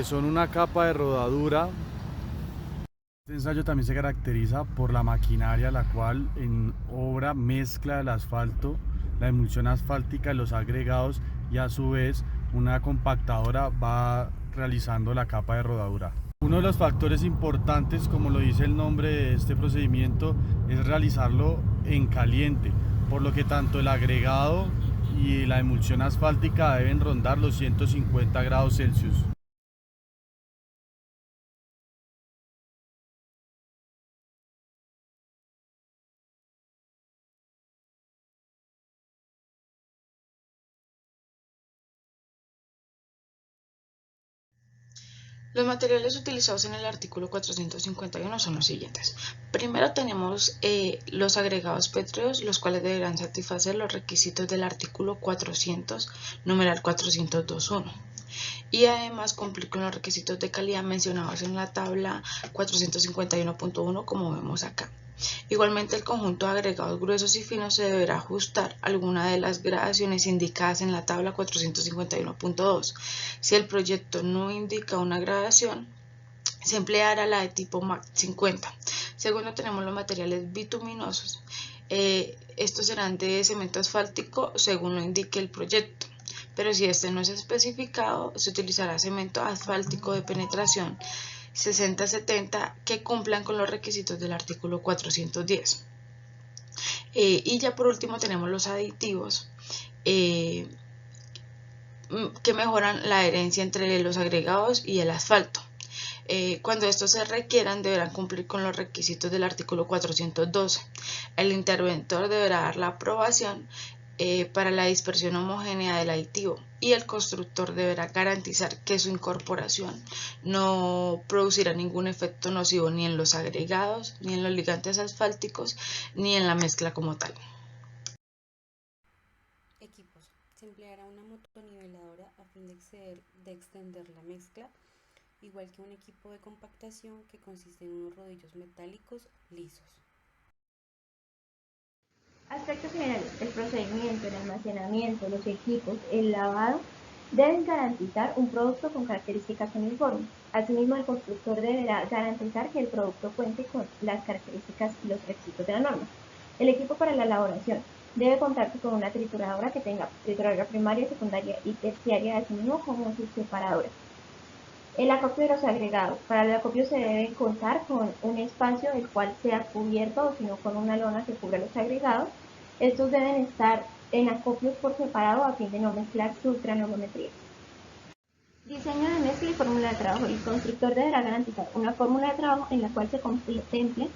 Son una capa de rodadura. Este ensayo también se caracteriza por la maquinaria, la cual en obra mezcla el asfalto, la emulsión asfáltica, los agregados y a su vez una compactadora va realizando la capa de rodadura. Uno de los factores importantes, como lo dice el nombre de este procedimiento, es realizarlo en caliente, por lo que tanto el agregado y la emulsión asfáltica deben rondar los 150 grados Celsius. Los materiales utilizados en el artículo 451 son los siguientes. Primero tenemos los agregados pétreos, los cuales deberán satisfacer los requisitos del artículo 400, numeral 402.1. Y además cumplir con los requisitos de calidad mencionados en la tabla 451.1 como vemos acá. Igualmente el conjunto de agregados gruesos y finos se deberá ajustar a alguna de las gradaciones indicadas en la tabla 451.2. Si el proyecto no indica una gradación, se empleará la de tipo MAC 50. Segundo, tenemos los materiales bituminosos. Estos serán de cemento asfáltico según lo indique el proyecto, pero si este no es especificado, se utilizará cemento asfáltico de penetración 60-70 que cumplan con los requisitos del artículo 410. Y ya por último tenemos los aditivos que mejoran la adherencia entre los agregados y el asfalto. Cuando estos se requieran, deberán cumplir con los requisitos del artículo 412. El interventor deberá dar la aprobación para la dispersión homogénea del aditivo y el constructor deberá garantizar que su incorporación no producirá ningún efecto nocivo ni en los agregados, ni en los ligantes asfálticos, ni en la mezcla como tal. Equipos. Se empleará una motoniveladora a fin de extender la mezcla, igual que un equipo de compactación que consiste en unos rodillos metálicos lisos. Aspectos generales: el procedimiento, el almacenamiento, los equipos, el lavado deben garantizar un producto con características uniformes. Asimismo, el constructor deberá garantizar que el producto cuente con las características y los requisitos de la norma. El equipo para la elaboración debe contar con una trituradora que tenga trituradora primaria, secundaria y terciaria, asimismo como sus separadoras. El acopio de los agregados. Para el acopio se debe contar con un espacio el cual sea cubierto o sino con una lona que cubra los agregados. Estos deben estar en acopios por separado a fin de no mezclar sus granulometrías. Diseño de mezcla y fórmula de trabajo. El constructor deberá garantizar una fórmula de trabajo en la cual se contemplen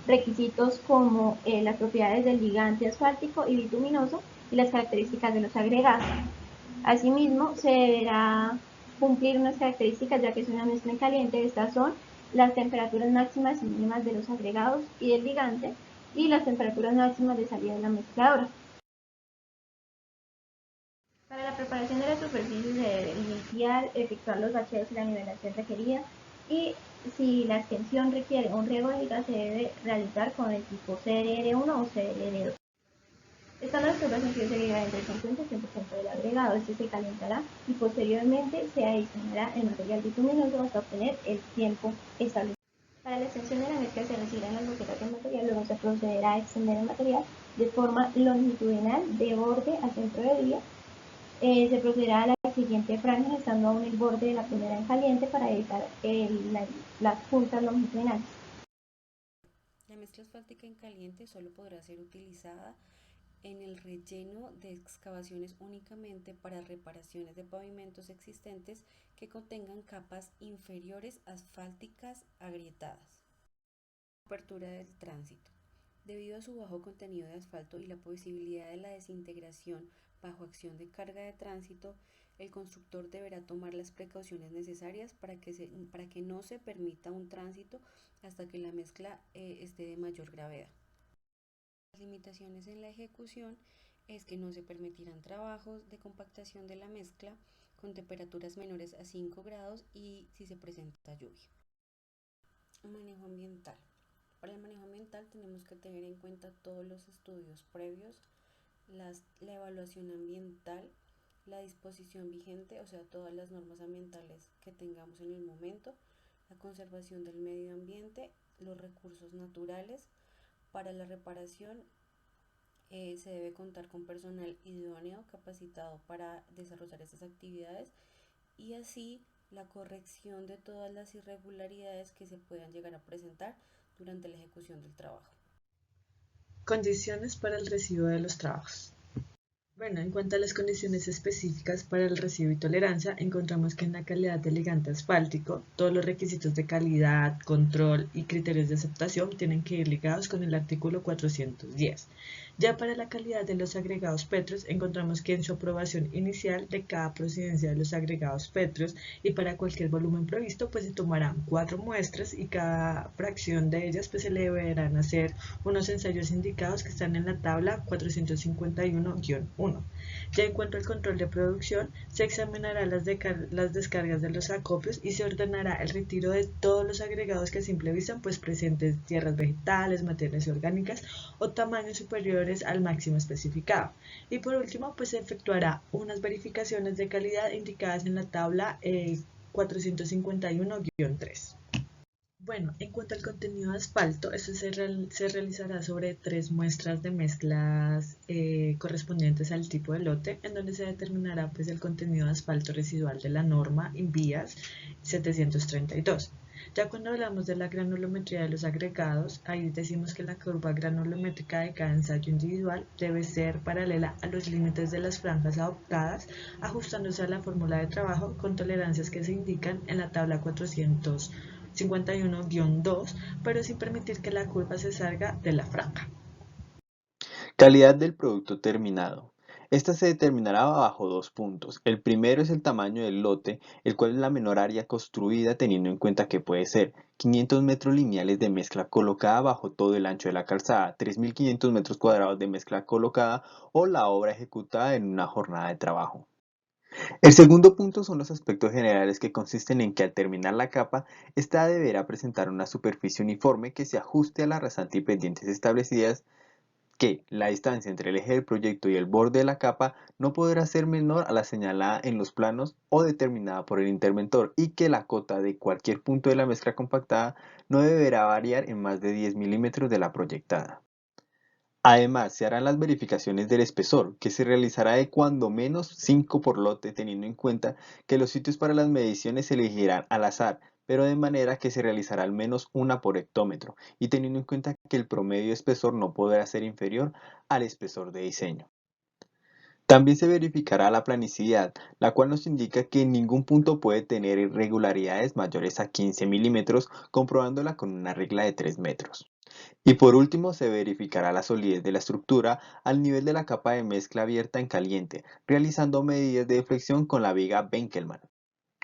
requisitos como las propiedades del ligante asfáltico y bituminoso y las características de los agregados. Asimismo, se deberá cumplir unas características ya que es una mezcla en caliente. Estas son las temperaturas máximas y mínimas de los agregados y del ligante y las temperaturas máximas de salida de la mezcladora. Para la preparación de las superficies se debe iniciar, efectuar los bacheos y la nivelación requerida, y si la extensión requiere un riego de liga se debe realizar con el tipo CDR1 o CDR2. Estando las turbas en frío se agregará entre el 50 y 100% del agregado. Este se calentará y posteriormente se adicionará el material bituminoso hasta obtener el tiempo establecido. Para la extensión de la mezcla se recibirán las boquetas del material, luego se procederá a extender el material de forma longitudinal de borde al centro de vía. Se procederá a la siguiente franja, estando aún el borde de la primera en caliente para evitar las puntas longitudinales. La mezcla asfáltica en caliente solo podrá ser utilizada en el relleno de excavaciones únicamente para reparaciones de pavimentos existentes que contengan capas inferiores asfálticas agrietadas. Apertura del tránsito. Debido a su bajo contenido de asfalto y la posibilidad de la desintegración bajo acción de carga de tránsito, el constructor deberá tomar las precauciones necesarias para que no se permita un tránsito hasta que la mezcla esté de mayor gravedad. Las limitaciones en la ejecución es que no se permitirán trabajos de compactación de la mezcla con temperaturas menores a 5 grados y si se presenta lluvia. Manejo ambiental. Para el manejo ambiental tenemos que tener en cuenta todos los estudios previos, la evaluación ambiental, la disposición vigente, o sea, todas las normas ambientales que tengamos en el momento, la conservación del medio ambiente, los recursos naturales. Para la reparación se debe contar con personal idóneo capacitado para desarrollar estas actividades y así la corrección de todas las irregularidades que se puedan llegar a presentar durante la ejecución del trabajo. Condiciones para el recibo de los trabajos. Bueno, en cuanto a las condiciones específicas para el recibo y tolerancia, encontramos que en la calidad del ligante asfáltico, todos los requisitos de calidad, control y criterios de aceptación tienen que ir ligados con el artículo 410. Ya para la calidad de los agregados pétreos, encontramos que en su aprobación inicial de cada procedencia de los agregados pétreos y para cualquier volumen previsto, pues se tomarán 4 muestras y cada fracción de ellas pues se le deberán hacer unos ensayos indicados que están en la tabla 451-1. Ya en cuanto al control de producción, se examinará las descargas de los acopios y se ordenará el retiro de todos los agregados que a simple vista pues presenten tierras vegetales, materias orgánicas o tamaños superiores al máximo especificado. Y por último, pues se efectuará unas verificaciones de calidad indicadas en la tabla 451-3. Bueno, en cuanto al contenido de asfalto, esto se realizará sobre 3 muestras de mezclas correspondientes al tipo de lote, en donde se determinará pues el contenido de asfalto residual de la norma INVIAS 732. Ya cuando hablamos de la granulometría de los agregados, ahí decimos que la curva granulométrica de cada ensayo individual debe ser paralela a los límites de las franjas adoptadas, ajustándose a la fórmula de trabajo con tolerancias que se indican en la tabla 451-2, pero sin permitir que la curva se salga de la franja. Calidad del producto terminado. Esta se determinará bajo 2 puntos. El primero es el tamaño del lote, el cual es la menor área construida teniendo en cuenta que puede ser 500 metros lineales de mezcla colocada bajo todo el ancho de la calzada, 3.500 metros cuadrados de mezcla colocada o la obra ejecutada en una jornada de trabajo. El segundo punto son los aspectos generales que consisten en que al terminar la capa, esta deberá presentar una superficie uniforme que se ajuste a la rasante y pendientes establecidas, que la distancia entre el eje del proyecto y el borde de la capa no podrá ser menor a la señalada en los planos o determinada por el interventor y que la cota de cualquier punto de la mezcla compactada no deberá variar en más de 10 milímetros de la proyectada. Además, se harán las verificaciones del espesor, que se realizará de cuando menos 5 por lote, teniendo en cuenta que los sitios para las mediciones se elegirán al azar, pero de manera que se realizará al menos una por hectómetro, y teniendo en cuenta que el promedio de espesor no podrá ser inferior al espesor de diseño. También se verificará la planicidad, la cual nos indica que en ningún punto puede tener irregularidades mayores a 15 milímetros, comprobándola con una regla de 3 metros. Y por último, se verificará la solidez de la estructura al nivel de la capa de mezcla abierta en caliente, realizando medidas de deflexión con la viga Benkelman.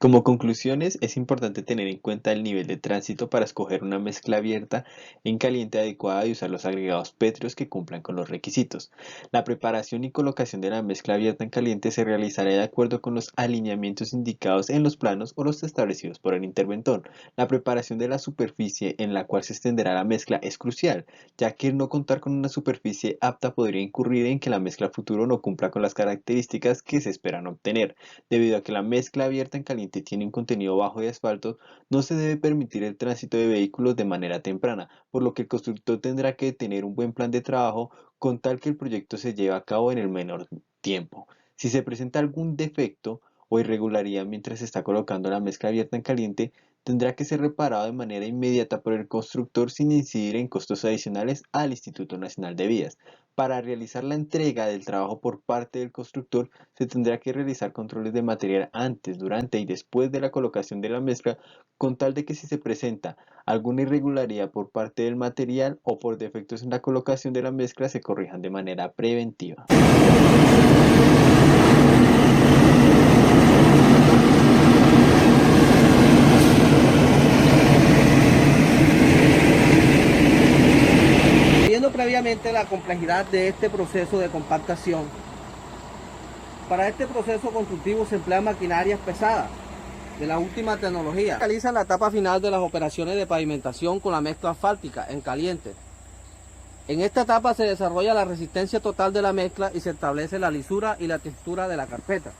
Como conclusiones, es importante tener en cuenta el nivel de tránsito para escoger una mezcla abierta en caliente adecuada y usar los agregados pétreos que cumplan con los requisitos. La preparación y colocación de la mezcla abierta en caliente se realizará de acuerdo con los alineamientos indicados en los planos o los establecidos por el interventor. La preparación de la superficie en la cual se extenderá la mezcla es crucial, ya que el no contar con una superficie apta podría incurrir en que la mezcla futuro no cumpla con las características que se esperan obtener. Debido a que la mezcla abierta en caliente tiene un contenido bajo de asfalto, no se debe permitir el tránsito de vehículos de manera temprana, por lo que el constructor tendrá que tener un buen plan de trabajo con tal que el proyecto se lleve a cabo en el menor tiempo. Si se presenta algún defecto o irregularidad mientras se está colocando la mezcla abierta en caliente, tendrá que ser reparado de manera inmediata por el constructor sin incidir en costos adicionales al Instituto Nacional de Vías. Para realizar la entrega del trabajo por parte del constructor, se tendrá que realizar controles de material antes, durante y después de la colocación de la mezcla, con tal de que si se presenta alguna irregularidad por parte del material o por defectos en la colocación de la mezcla, se corrijan de manera preventiva. Previamente la complejidad de este proceso de compactación. Para este proceso constructivo se emplean maquinarias pesadas de la última tecnología. Realiza la etapa final de las operaciones de pavimentación con la mezcla asfáltica en caliente. En esta etapa se desarrolla la resistencia total de la mezcla y se establece la lisura y la textura de la carpeta.